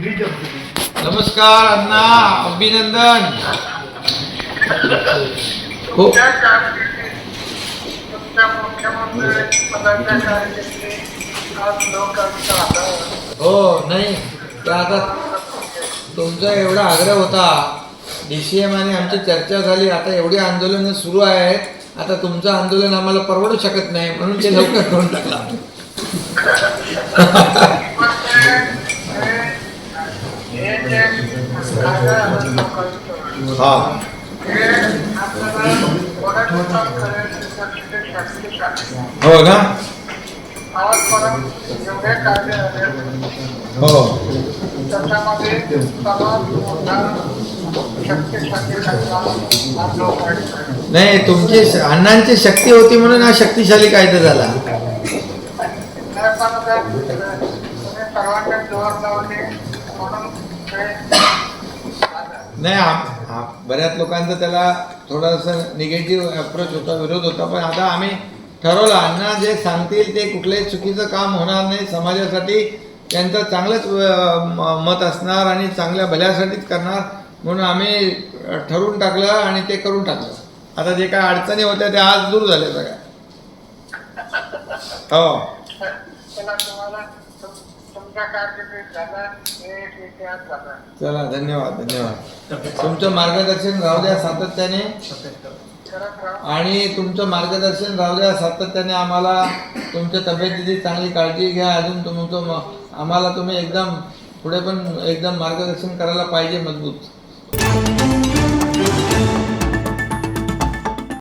नमस्कार अण्णा, अभिनंदन. हो हो नाही ते आता तुमचा एवढा आग्रह होता, DCM आणि आमची चर्चा झाली. आता एवढी आंदोलनं सुरू आहेत, आता तुमचं आंदोलन आम्हाला परवडू शकत नाही, म्हणून ते लवकर करून टाकला. हा हो ना. हो नाही, तुमची अण्णांची शक्ती होती म्हणून हा शक्तिशाली कायदा झाला. नाही, बऱ्याच लोकांचा त्याला थोडासा निगेटिव्ह अप्रोच होता, विरोध होता, पण आता आम्ही ठरवलं अण्णा जे सांगतील ते कुठलंही चुकीचं काम होणार नाही, समाजासाठी त्यांचं चांगलंच मत असणार आणि चांगल्या भल्यासाठीच करणार, म्हणून आम्ही ठरवून टाकलं आणि ते करून टाकलं. आता जे काय अडचणी होत्या त्या आज दूर झाल्या सगळ्या. हो चला, धन्यवाद धन्यवाद. तुमचं मार्गदर्शन राहू द्या सातत्याने, आणि तुमचं मार्गदर्शन राहू द्या सातत्याने. आम्हाला तुमच्या तब्येतीची चांगली काळजी घ्या. अजून तुमचं आम्हाला तुम्ही एकदम पुढे पण एकदम मार्गदर्शन करायला पाहिजे मजबूत.